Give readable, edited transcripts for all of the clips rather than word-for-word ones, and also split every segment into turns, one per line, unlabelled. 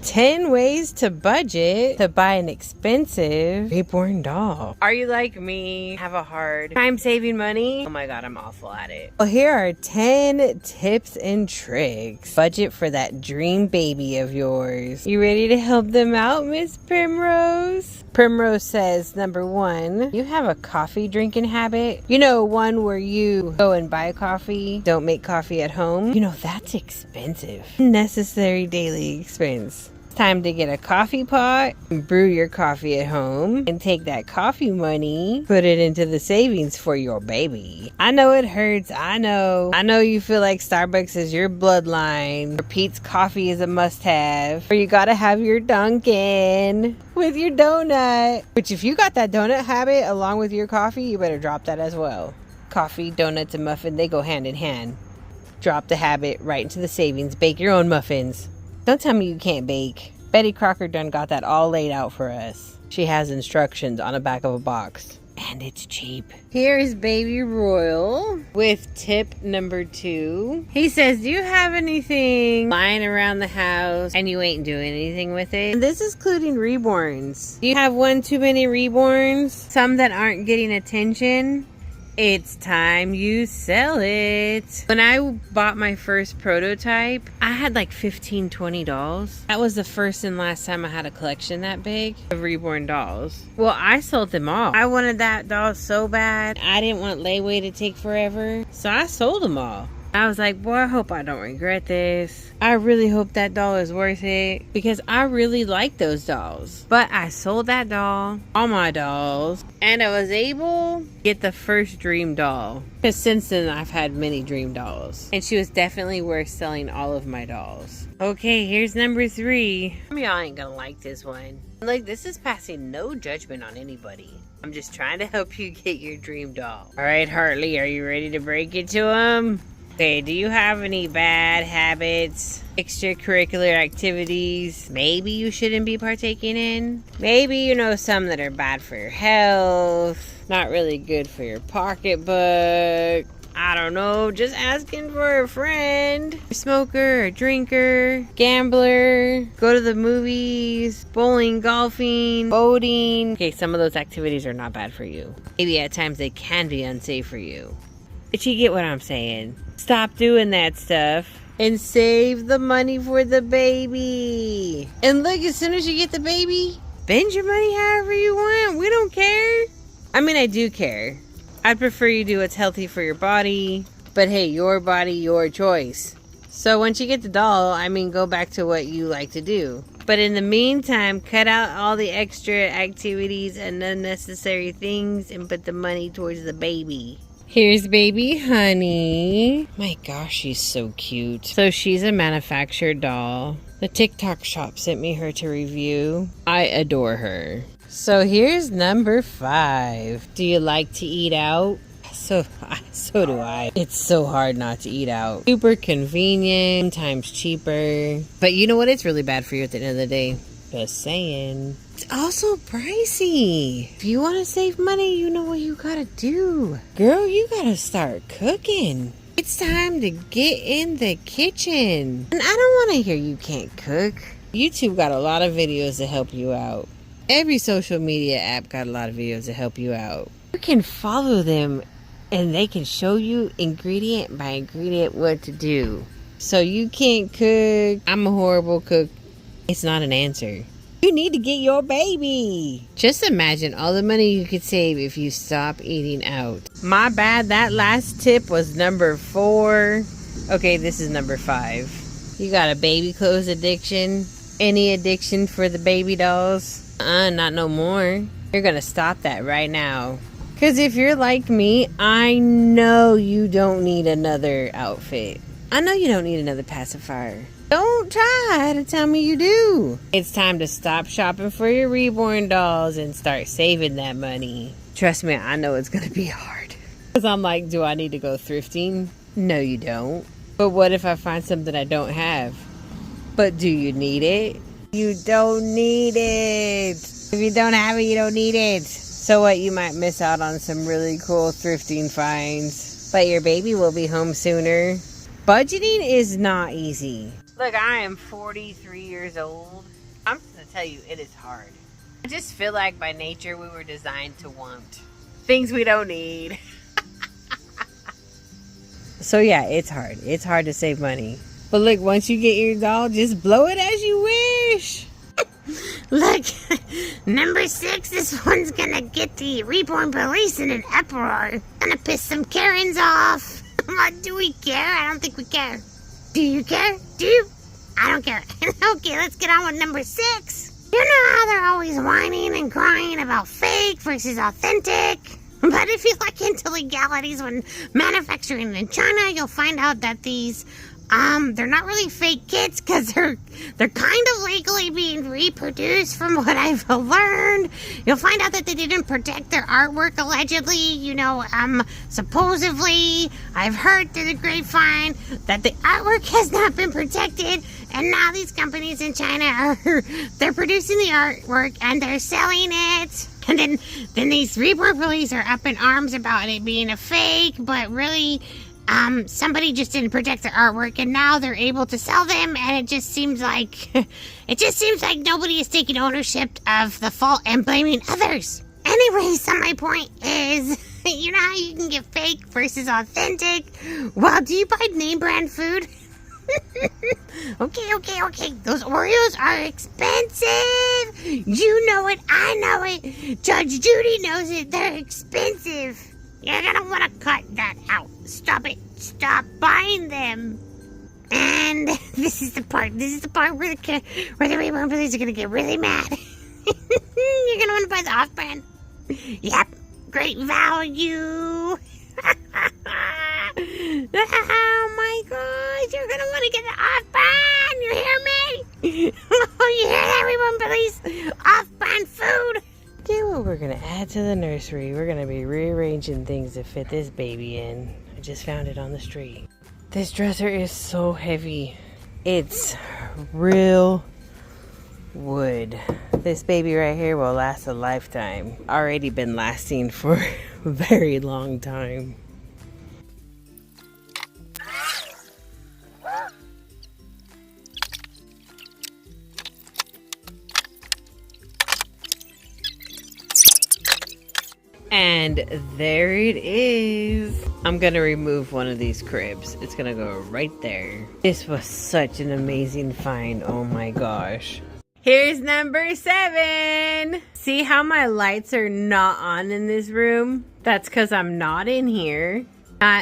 10 ways to budget to buy an expensive reborn doll. Are you like me? Have a hard time saving money? Oh my god, I'm awful at it. Well, here are 10 tips and tricks. Budget for that dream baby of yours. You ready to help them out, Miss Primrose? Primrose says, number 1, you have a coffee drinking habit. You know, one where you go and buy coffee, don't make coffee at home. You know, that's expensive. Necessary daily expense. Time to get a coffee pot, brew your coffee at home, and take that coffee money, put it into the savings for your baby. I know it hurts. I know you feel like Starbucks is your bloodline, or Pete's coffee is a must-have, or you gotta have your Dunkin' with your donut. Which, if you got that donut habit along with your coffee, you better drop that as well. Coffee, donuts, and muffin, they go hand in hand. Drop the habit right into the savings. Bake your own muffins. Don't tell me you can't bake. Betty Crocker done got that all laid out for us. She has instructions on the back of a box. And it's cheap. Here is Baby Royal with tip number 2. He says, do you have anything lying around the house and you ain't doing anything with it? And this is including reborns. Do you have one too many reborns? Some that aren't getting attention? It's time you sell it. When I bought my first prototype, I had like 15, 20 dolls. That was the first and last time I had a collection that big of reborn dolls. Well, I sold them all. I wanted that doll so bad. I didn't want layaway to take forever. So I sold them all. I was like, boy, I hope I don't regret this. I really hope that doll is worth it because I really like those dolls. But I sold that doll, all my dolls, and I was able to get the first dream doll. Because since then, I've had many dream dolls. And she was definitely worth selling all of my dolls. Okay, here's number 3. Some of y'all ain't gonna like this one. Like, this is passing no judgment on anybody. I'm just trying to help you get your dream doll. All right, Hartley, are you ready to break it to him? Okay, do you have any bad habits, extracurricular activities maybe you shouldn't be partaking in? Maybe you know some that are bad for your health, not really good for your pocketbook. I don't know, just asking for a friend. A smoker, a drinker, gambler, go to the movies, bowling, golfing, boating. Okay, some of those activities are not bad for you. Maybe at times they can be unsafe for you. But you get what I'm saying. Stop doing that stuff and save the money for the baby. And look, as soon as you get the baby, spend your money however you want. We don't care. I mean, I do care. I'd prefer you do what's healthy for your body. But hey, your body, your choice. So once you get the doll, I mean, go back to what you like to do. But in the meantime, cut out all the extra activities and unnecessary things and put the money towards the baby. Here's baby Honey. My gosh, she's so cute. So she's a manufactured doll. The TikTok shop sent me her to review. I adore her. So here's number 5. Do you like to eat out? So do I. It's so hard not to eat out. Super convenient, sometimes cheaper. But you know what? It's really bad for you at the end of the day. Just saying. It's also pricey. If you want to save money, you know what you gotta do. Girl, you gotta start cooking. It's time to get in the kitchen. And I don't want to hear you can't cook. YouTube got a lot of videos to help you out. Every social media app got a lot of videos to help you out. You can follow them and they can show you ingredient by ingredient what to do. So you can't cook. I'm a horrible cook. It's not an answer. You need to get your baby. Just imagine all the money you could save if you stop eating out. My bad, that last tip was number 4. Okay, this is number 5. You got a baby clothes addiction? Any addiction for the baby dolls? Not no more. You're gonna stop that right now. Because if you're like me, I know you don't need another outfit. I know you don't need another pacifier. Don't try to tell me you do. It's time to stop shopping for your reborn dolls and start saving that money. Trust me, I know it's gonna be hard. Because I'm like, do I need to go thrifting? No, you don't. But what if I find something I don't have? But do you need it? You don't need it. If you don't have it, you don't need it. So what, you might miss out on some really cool thrifting finds. But your baby will be home sooner. Budgeting is not easy. Look, I am 43 years old. I'm just gonna tell you, it is hard. I just feel like by nature we were designed to want things we don't need. So yeah, it's hard. It's hard to save money. But look, once you get your doll, just blow it as you wish.
Look, number 6, this one's gonna get the reborn police in an uproar. Gonna piss some Karens off. Do we care? I don't think we care. Do you care? Do you? I don't care. Okay, let's get on with number 6. You know how they're always whining and crying about fake versus authentic? But if you look into legalities when manufacturing in China, you'll find out that these they're not really fake kits because they're kind of legally being reproduced from what I've learned. You'll find out that they didn't protect their artwork allegedly. You know, supposedly I've heard through the grapevine that the artwork has not been protected, and now these companies in China they're producing the artwork and they're selling it. And then these reborn police are up in arms about it being a fake, but really somebody just didn't protect their artwork, and now they're able to sell them, and it just seems like nobody is taking ownership of the fault and blaming others. Anyway, so my point is, you know how you can get fake versus authentic? Well, do you buy name brand food? Okay. Those Oreos are expensive. You know it, I know it. Judge Judy knows it. They're expensive. You're gonna want to cut that out. Stop it. Stop buying them. And this is the part where the reborn police are gonna get really mad. You're gonna want to buy the off-brand. Yep, great value. Oh my gosh, you're gonna want to get the off-brand. You hear me? You hear that, reborn police? Off-brand food.
Okay, what we're gonna add to the nursery, we're gonna be rearranging things to fit this baby in. I just found it on the street. This dresser is so heavy. It's real wood. This baby right here will last a lifetime. Already been lasting for a very long time. And there it is. I'm gonna remove one of these cribs. It's gonna go right there. This was such an amazing find. Oh my gosh. Here's number 7. See how my lights are not on in this room? That's because I'm not in here.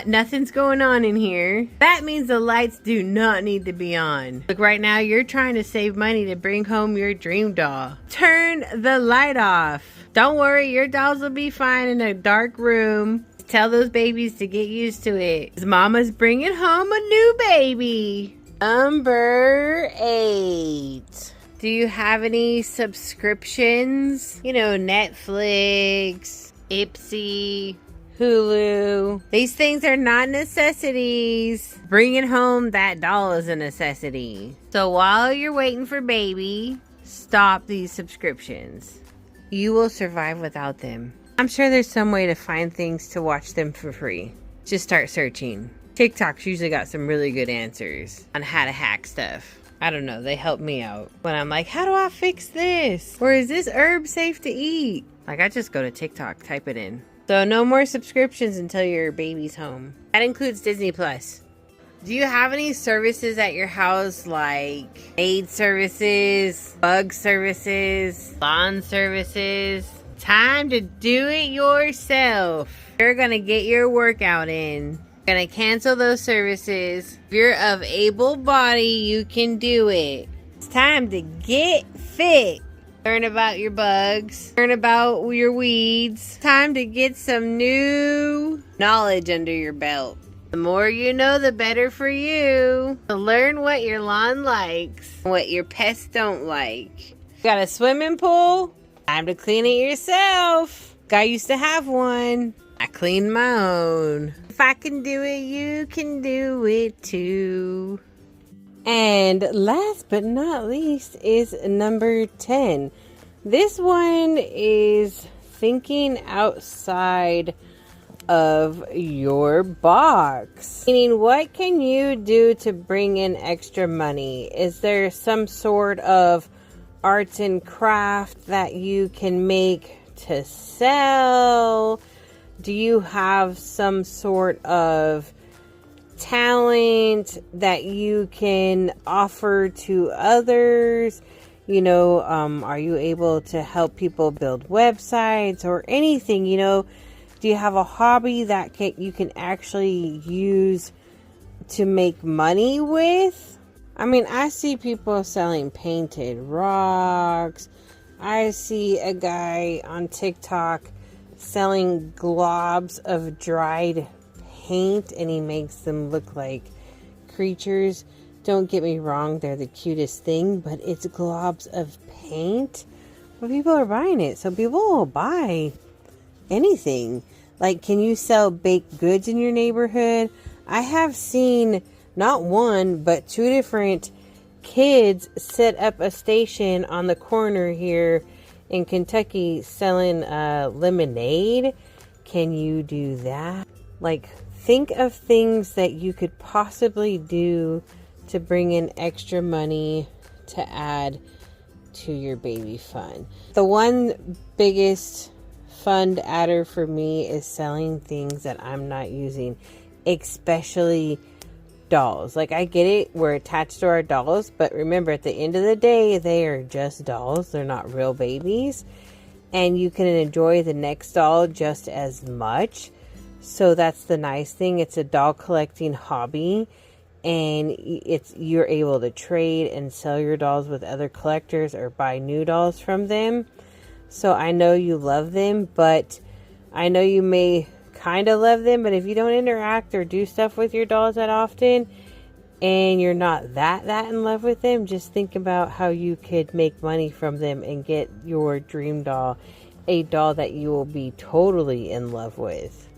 Nothing's going on in here. That means the lights do not need to be on. Look, right now you're trying to save money to bring home your dream doll. Turn the light off. Don't worry, your dolls will be fine in a dark room. Tell those babies to get used to it. 'Cause Mama's bringing home a new baby. Number 8. Do you have any subscriptions? You know, Netflix, Ipsy, Hulu. These things are not necessities. Bringing home that doll is a necessity. So while you're waiting for baby, stop these subscriptions. You will survive without them. I'm sure there's some way to find things to watch them for free. Just start searching. TikTok's usually got some really good answers on how to hack stuff. I don't know, they help me out. When I'm like, how do I fix this? Or is this herb safe to eat? Like, I just go to TikTok, type it in. So no more subscriptions until your baby's home. That includes Disney Plus. Do you have any services at your house like maid services, bug services, lawn services? Time to do it yourself. You're gonna get your workout in. Gonna cancel those services. If you're of able body, you can do it. It's time to get fit. Learn about your bugs. Learn about your weeds. Time to get some new knowledge under your belt. The more you know, the better for you. So learn what your lawn likes, what your pests don't like. Got a swimming pool? Time to clean it yourself. I used to have one. I cleaned my own. If I can do it, you can do it too. And last but not least is number 10. This one is thinking outside of your box. Meaning, what can you do to bring in extra money? Is there some sort of arts and craft that you can make to sell? Do you have some sort of talent that you can offer to others? You know, are you able to help people build websites or anything? You know, do you have a hobby that you can actually use to make money with? I mean, I see people selling painted rocks. I see a guy on TikTok selling globs of dried paint, and he makes them look like creatures. Don't get me wrong, they're the cutest thing, but it's globs of paint. But people are buying it, so people will buy anything. Like, can you sell baked goods in your neighborhood? I have seen not one, but 2 different kids set up a station on the corner here in Kentucky selling lemonade. Can you do that? Like, think of things that you could possibly do to bring in extra money to add to your baby fund. The one biggest fund adder for me is selling things that I'm not using, especially dolls. Like, I get it, we're attached to our dolls, but remember, at the end of the day, they are just dolls. They're not real babies, and you can enjoy the next doll just as much. So that's the nice thing. It's a doll collecting hobby, and you're able to trade and sell your dolls with other collectors or buy new dolls from them. So I know you love them, but I know you may kind of love them, but if you don't interact or do stuff with your dolls that often, and you're not that in love with them, just think about how you could make money from them and get your dream doll, a doll that you will be totally in love with.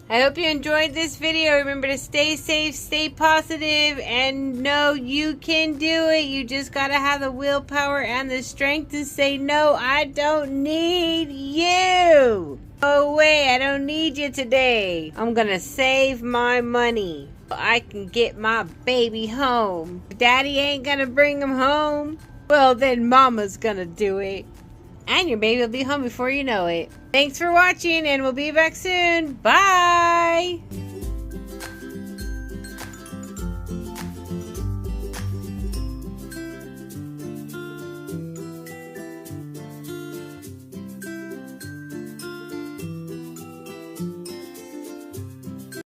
I hope you enjoyed this video. Remember to stay safe, stay positive, and know you can do it. You just gotta have the willpower and the strength to say, no, I don't need you. Go away, I don't need you today. I'm gonna save my money so I can get my baby home. Daddy ain't gonna bring him home. Well, then mama's gonna do it. And your baby will be home before you know it. Thanks for watching, and we'll be back soon. Bye!